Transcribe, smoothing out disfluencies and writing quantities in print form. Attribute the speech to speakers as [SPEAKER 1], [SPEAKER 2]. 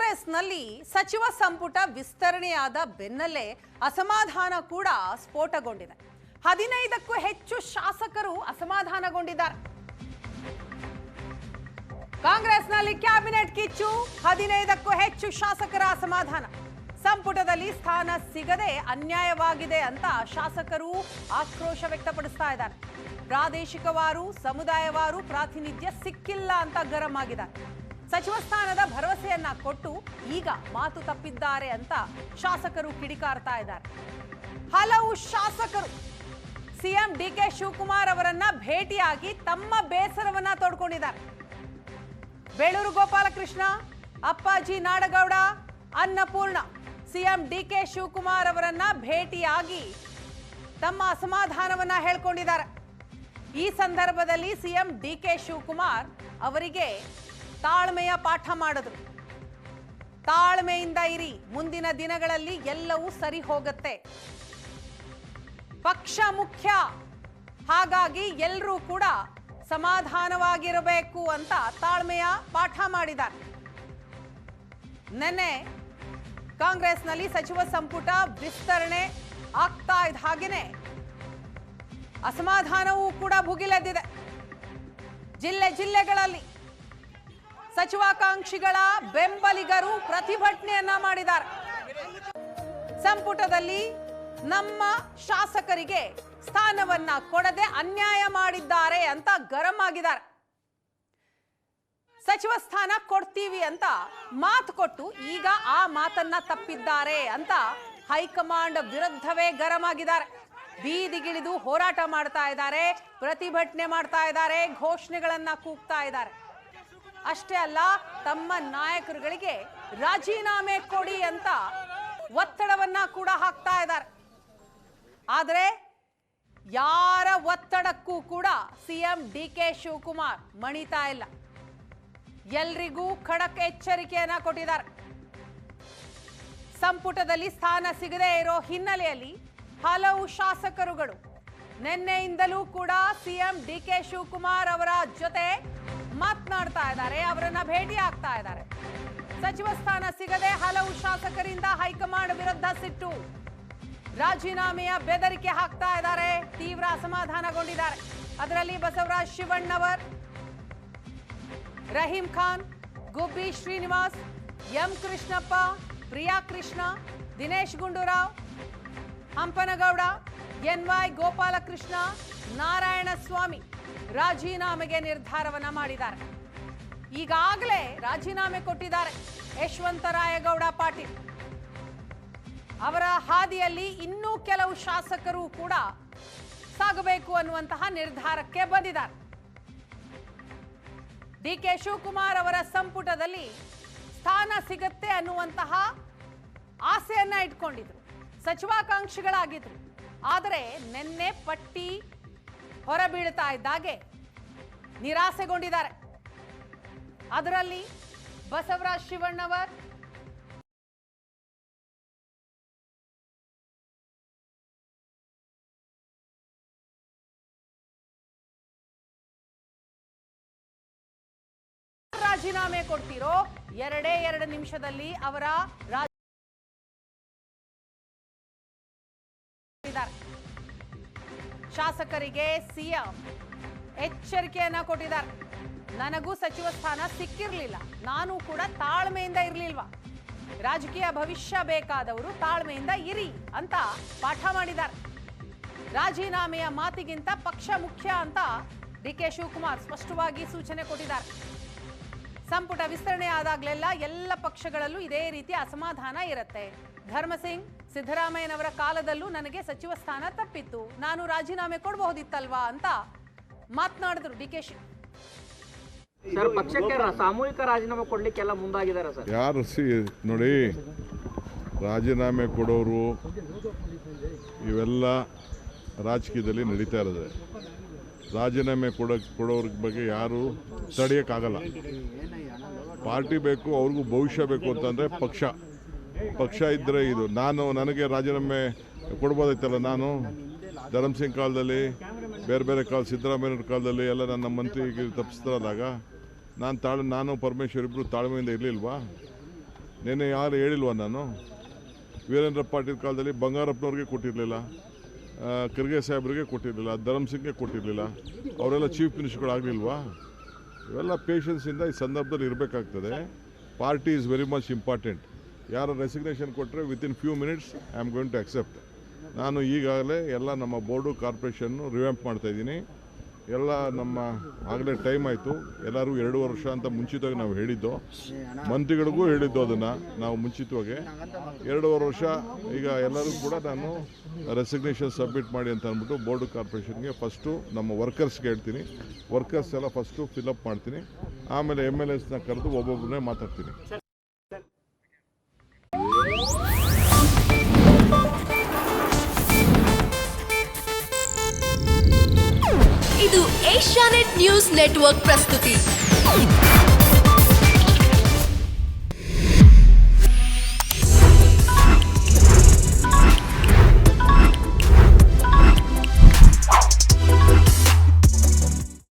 [SPEAKER 1] ಕಾಂಗ್ರೆಸ್ನಲ್ಲಿ ಸಚಿವ ಸಂಪುಟ ವಿಸ್ತರಣೆಯಾದ ಬೆನ್ನಲ್ಲೇ ಅಸಮಾಧಾನ ಕೂಡ ಸ್ಫೋಟಗೊಂಡಿದೆ. 15ಕ್ಕೂ ಹೆಚ್ಚು ಶಾಸಕರು ಅಸಮಾಧಾನಗೊಂಡಿದ್ದಾರೆ. ಕಾಂಗ್ರೆಸ್ನಲ್ಲಿ ಕ್ಯಾಬಿನೆಟ್ ಕಿಚ್ಚು, 15ಕ್ಕೂ ಹೆಚ್ಚು ಶಾಸಕರ ಅಸಮಾಧಾನ. ಸಂಪುಟದಲ್ಲಿ ಸ್ಥಾನ ಸಿಗದೆ ಅನ್ಯಾಯವಾಗಿದೆ ಅಂತ ಶಾಸಕರು ಆಕ್ರೋಶ ವ್ಯಕ್ತಪಡಿಸ್ತಾ ಇದ್ದಾರೆ. ಪ್ರಾದೇಶಿಕವಾರು ಸಮುದಾಯವಾರು ಪ್ರಾತಿನಿಧ್ಯ ಸಿಕ್ಕಿಲ್ಲ ಅಂತ ಗರಂ ಆಗಿದ್ದಾರೆ. ಸಚಿವ ಸ್ಥಾನದ ಭರವಸೆಯನ್ನ ಕೊಟ್ಟು ಈಗ ಮಾತು ತಪ್ಪಿದ್ದಾರೆ ಅಂತ ಶಾಸಕರು ಕಿಡಿಕಾರ್ತಾ ಇದ್ದಾರೆ. ಹಲವು ಶಾಸಕರು ಸಿಎಂ ಡಿಕೆ ಶಿವಕುಮಾರ್ ಅವರನ್ನ ಭೇಟಿಯಾಗಿ ತಮ್ಮ ಬೇಸರವನ್ನ ತೋಡ್ಕೊಂಡಿದ್ದಾರೆ. ಬೇಳೂರು ಗೋಪಾಲಕೃಷ್ಣ, ಅಪ್ಪಾಜಿ ನಾಡಗೌಡ, ಅನ್ನಪೂರ್ಣ ಸಿಎಂ ಡಿಕೆ ಶಿವಕುಮಾರ್ ಅವರನ್ನ ಭೇಟಿಯಾಗಿ ತಮ್ಮ ಅಸಮಾಧಾನವನ್ನ ಹೇಳ್ಕೊಂಡಿದ್ದಾರೆ. ಈ ಸಂದರ್ಭದಲ್ಲಿ ಸಿಎಂ ಡಿಕೆ ಶಿವಕುಮಾರ್ ಅವರಿಗೆ ತಾಳ್ಮೆಯ ಪಾಠ ಮಾಡಿದ್ರು. ತಾಳ್ಮೆಯಿಂದ ಇರಿ, ಮುಂದಿನ ದಿನಗಳಲ್ಲಿ ಎಲ್ಲವೂ ಸರಿ ಹೋಗುತ್ತೆ. ಪಕ್ಷ ಮುಖ್ಯ, ಹಾಗಾಗಿ ಎಲ್ಲರೂ ಕೂಡ ಸಮಾಧಾನವಾಗಿರಬೇಕು ಅಂತ ತಾಳ್ಮೆಯ ಪಾಠ ಮಾಡಿದ್ದಾರೆ. ನಿನ್ನೆ ಕಾಂಗ್ರೆಸ್ನಲ್ಲಿ ಸಚಿವ ಸಂಪುಟ ವಿಸ್ತರಣೆ ಆಗ್ತಾ ಇದ್ದ ಹಾಗೇನೆ ಅಸಮಾಧಾನವೂ ಕೂಡ ಭುಗಿಲೆದ್ದಿದೆ. ಜಿಲ್ಲೆಗಳಲ್ಲಿ ಸಚಿವಾಕಾಂಕ್ಷಿಗಳ ಬೆಂಬಲಿಗರು ಪ್ರತಿಭಟನೆಯನ್ನ ಮಾಡಿದ್ದಾರೆ. ಸಂಪುಟದಲ್ಲಿ ನಮ್ಮ ಶಾಸಕರಿಗೆ ಸ್ಥಾನವನ್ನ ಕೊಡದೆ ಅನ್ಯಾಯ ಮಾಡಿದ್ದಾರೆ ಅಂತ ಗರಂ ಆಗಿದ್ದಾರೆ. ಸಚಿವ ಸ್ಥಾನ ಕೊಡ್ತೀವಿ ಅಂತ ಮಾತು ಕೊಟ್ಟು ಈಗ ಆ ಮಾತನ್ನ ತಪ್ಪಿದ್ದಾರೆ ಅಂತ ಹೈಕಮಾಂಡ್ ವಿರುದ್ಧವೇ ಗರಂ ಆಗಿದ್ದಾರೆ. ಬೀದಿಗಿಳಿದು ಹೋರಾಟ ಮಾಡ್ತಾ ಇದ್ದಾರೆ, ಪ್ರತಿಭಟನೆ ಮಾಡ್ತಾ ಇದ್ದಾರೆ, ಘೋಷಣೆಗಳನ್ನ ಕೂಗ್ತಾ ಇದ್ದಾರೆ. ಅಷ್ಟೇ ಅಲ್ಲ, ತಮ್ಮ ನಾಯಕರುಗಳಿಗೆ ರಾಜೀನಾಮೆ ಕೊಡಿ ಅಂತ ಒತ್ತಡವನ್ನ ಕೂಡ ಹಾಕ್ತಾ ಇದ್ದಾರೆ. ಆದರೆ ಯಾರ ಒತ್ತಡಕ್ಕೂ ಕೂಡ ಸಿಎಂ ಡಿಕೆ ಶಿವಕುಮಾರ್ ಮಣಿತಾ ಇಲ್ಲ. ಎಲ್ರಿಗೂ ಖಡಕ್ ಎಚ್ಚರಿಕೆಯನ್ನ ಕೊಟ್ಟಿದ್ದಾರೆ. ಸಂಪುಟದಲ್ಲಿ ಸ್ಥಾನ ಸಿಗದೇ ಇರೋ ಹಿನ್ನೆಲೆಯಲ್ಲಿ ಹಲವು ಶಾಸಕರುಗಳು ನಿನ್ನೆಯಿಂದಲೂ ಕೂಡ ಸಿಎಂ ಡಿಕೆ ಶಿವಕುಮಾರ್ ಅವರ ಜೊತೆ ಮಾತನಾಡ್ತಾ ಇದ್ದಾರೆ, ಅವರನ್ನ ಭೇಟಿ ಆಗ್ತಾ ಇದ್ದಾರೆ. ಸಚಿವ ಸ್ಥಾನ ಸಿಗದೆ ಹಲವು ಶಾಸಕರಿಂದ ಹೈಕಮಾಂಡ್ ವಿರುದ್ಧ ಸಿಟ್ಟು, ರಾಜೀನಾಮೆಯ ಬೆದರಿಕೆ ಹಾಕ್ತಾ ಇದ್ದಾರೆ. ತೀವ್ರ ಅಸಮಾಧಾನಗೊಂಡಿದ್ದಾರೆ. ಅದರಲ್ಲಿ ಬಸವರಾಜ್ ಶಿವಣ್ಣವರ್, ರಹೀಂ ಖಾನ್, ಗುಬ್ಬಿ ಶ್ರೀನಿವಾಸ್, ಎಂ ಕೃಷ್ಣಪ್ಪ, ಪ್ರಿಯಾ ಕೃಷ್ಣ, ದಿನೇಶ್ ಗುಂಡೂರಾವ್, ಹಂಪನಗೌಡ, ಎನ್ವೈ ಗೋಪಾಲಕೃಷ್ಣ, ನಾರಾಯಣಸ್ವಾಮಿ ರಾಜೀನಾಮೆಗೆ ನಿರ್ಧಾರವನ್ನ ಮಾಡಿದ್ದಾರೆ. ಈಗಾಗಲೇ ರಾಜೀನಾಮೆ ಕೊಟ್ಟಿದ್ದಾರೆ ಯಶವಂತರಾಯಗೌಡ ಪಾಟೀಲ್. ಅವರ ಹಾದಿಯಲ್ಲಿ ಇನ್ನೂ ಕೆಲವು ಶಾಸಕರು ಕೂಡ ಸಾಗಬೇಕು ಅನ್ನುವಂತಹ ನಿರ್ಧಾರಕ್ಕೆ ಬಂದಿದ್ದಾರೆ. ಡಿಕೆ ಶಿವಕುಮಾರ್ ಅವರ ಸಂಪುಟದಲ್ಲಿ ಸ್ಥಾನ ಸಿಗುತ್ತೆ ಅನ್ನುವಂತಹ ಆಸೆಯನ್ನ ಇಟ್ಕೊಂಡಿದ್ರು, ಸಚಿವಾಕಾಂಕ್ಷಿಗಳಾಗಿದ್ರು. ಆದರೆ ನಿನ್ನೆ ಪಟ್ಟಿ ಹೊರಬೀಳ್ತಾ ಇದ್ದಾಗೆ ನಿರಾಸೆಗೊಂಡಿದ್ದಾರೆ. ಅದರಲ್ಲಿ ಬಸವರಾಜ್ ಶಿವಣ್ಣವರ್, ರಾಜೀನಾಮೆ ಕೊಡ್ತಿರೋ 2 ನಿಮಿಷದಲ್ಲಿ ಅವರ ಶಾಸಕರಿಗೆ ಸಿಎಂ ಎಚ್ಚರಿಕೆಯನ್ನ ಕೊಟ್ಟಿದ್ದಾರೆ. ನನಗೂ ಸಚಿವ ಸ್ಥಾನ ಸಿಕ್ಕಿರ್ಲಿಲ್ಲ, ನಾನು ಕೂಡ ತಾಳ್ಮೆಯಿಂದ ಇರ್ಲಿಲ್ವಾ, ರಾಜಕೀಯ ಭವಿಷ್ಯ ಬೇಕಾದವರು ತಾಳ್ಮೆಯಿಂದ ಇರಿ ಅಂತ ಪಾಠ ಮಾಡಿದ್ದಾರೆ. ರಾಜೀನಾಮೆಯ ಮಾತಿಗಿಂತ ಪಕ್ಷ ಮುಖ್ಯ ಅಂತ ಡಿಕೆ ಶಿವಕುಮಾರ್ ಸ್ಪಷ್ಟವಾಗಿ ಸೂಚನೆ ಕೊಟ್ಟಿದ್ದಾರೆ. ಸಂಪುಟ ವಿಸ್ತರಣೆ ಆದಾಗಲೆಲ್ಲ ಎಲ್ಲ ಪಕ್ಷಗಳಲ್ಲೂ ಇದೇ ರೀತಿ ಅಸಮಾಧಾನ ಇರುತ್ತೆ. ಧರ್ಮಸಿಂಗ್, ಸಿದ್ದರಾಮಯ್ಯನವರ ಕಾಲದಲ್ಲೂ ನನಗೆ ಸಚಿವ ಸ್ಥಾನ ತಪ್ಪಿತ್ತು, ನಾನು ರಾಜೀನಾಮೆ ಕೊಡಬಹುದಿತ್ತಲ್ವಾ ಅಂತ ಮಾತನಾಡಿದ್ರು ಡಿಕೆ ಶಿ.
[SPEAKER 2] ಸರ್, ಪಕ್ಷಕ್ಕೆ ಸಾಮೂಹಿಕ ರಾಜೀನಾಮೆ ಕೊಡ್ಲಿಕ್ಕೆಲ್ಲ ಮುಂದಾಗಿದ್ದಾರೆ ಸರ್.
[SPEAKER 3] ಯಾರು ನೋಡಿ, ರಾಜೀನಾಮೆ ಕೊಡೋರು ಇವೆಲ್ಲ ರಾಜಕೀಯದಲ್ಲಿ ನಡೀತಾ ಇರೋದು. ರಾಜೀನಾಮೆ ಕೊಡೋರ ಬಗ್ಗೆ ಯಾರು ತಡೆಯೋಕ್ಕಾಗಲ್ಲ. ಪಾರ್ಟಿ ಬೇಕು, ಅವ್ರಿಗೂ ಭವಿಷ್ಯ ಬೇಕು ಅಂತಂದರೆ ಪಕ್ಷ ಇದ್ದರೆ ಇದು. ನನಗೆ ರಾಜೀನಾಮೆ ಕೊಡ್ಬೋದೈತಲ್ಲ. ನಾನು ಧರ್ಮಸಿಂಗ್ ಕಾಲದಲ್ಲಿ, ಬೇರೆ ಕಾಲ ಸಿದ್ದರಾಮಯ್ಯವ್ರ ಕಾಲದಲ್ಲಿ ಎಲ್ಲ ನನ್ನ ಮಂತ್ರಿಗೆ ತಪ್ಪಿಸ್ತಾರಾದಾಗ ನಾನು ಪರಮೇಶ್ವರ್ ಇಬ್ಬರು ತಾಳ್ಮೆಯಿಂದ ಇರಲಿಲ್ವಾ? ನೆನ್ನೆ ಯಾರು ಹೇಳಿಲ್ವ ನಾನು? ವೀರೇಂದ್ರ ಪಾಟೀಲ್ ಕಾಲದಲ್ಲಿ ಬಂಗಾರಪ್ಪನವ್ರಿಗೆ ಕೊಟ್ಟಿರಲಿಲ್ಲ, ಖರ್ಗೆ ಸಾಹೇಬ್ರಿಗೆ ಕೊಟ್ಟಿರಲಿಲ್ಲ, ಧರಮ್ ಸಿಂಗ್ಗೆ ಕೊಟ್ಟಿರಲಿಲ್ಲ, ಅವರೆಲ್ಲ ಚೀಫ್ ಮಿನಿಸ್ಟರ್ಗಳಾಗಲಿಲ್ವಾ? ಇವೆಲ್ಲ ಪೇಷನ್ಸಿಂದ ಈ ಸಂದರ್ಭದಲ್ಲಿ ಇರಬೇಕಾಗ್ತದೆ. Party is very much important. ಯಾರು ರೆಸಿಗ್ನೇಷನ್ ಕೊಟ್ಟರೆ within few minutes I am going to accept. ನಾನು ಈಗಾಗಲೇ ಎಲ್ಲ ನಮ್ಮ ಬೋರ್ಡು ಕಾರ್ಪೊರೇಷನ್ನು ರಿವ್ಯಾಂಪ್ ಮಾಡ್ತಾಯಿದ್ದೀನಿ. ಎಲ್ಲ ನಮ್ಮ ಆಗಲೇ ಟೈಮ್ ಆಯಿತು. ಎಲ್ಲರೂ 2 ವರ್ಷ ಅಂತ ಮುಂಚಿತವಾಗಿ ನಾವು ಹೇಳಿದ್ದು, ಮಂತ್ರಿಗಳಿಗೂ ಹೇಳಿದ್ದು ಅದನ್ನು ನಾವು ಮುಂಚಿತವಾಗಿ 2.5 ವರ್ಷ. ಈಗ ಎಲ್ಲರೂ ಕೂಡ ನಾನು ರೆಸಿಗ್ನೇಷನ್ ಸಬ್ಮಿಟ್ ಮಾಡಿ ಅಂತ ಅಂದ್ಬಿಟ್ಟು ಬೋರ್ಡು ಕಾರ್ಪೊರೇಷನ್ಗೆ ಫಸ್ಟು ನಮ್ಮ ವರ್ಕರ್ಸ್ಗೆ ಹೇಳ್ತೀನಿ. ವರ್ಕರ್ಸ್ ಎಲ್ಲ ಫಸ್ಟು ಫಿಲಪ್ ಮಾಡ್ತೀನಿ, ಆಮೇಲೆ MLAsನ ಕರೆದು ಒಬ್ಬೊಬ್ಬರನ್ನೇ ಮಾತಾಡ್ತೀನಿ.
[SPEAKER 4] ಇದು ಏಷ್ಯಾನೆಟ್ ನ್ಯೂಸ್ ನೆಟ್ವರ್ಕ್ ಪ್ರಸ್ತುತಿ.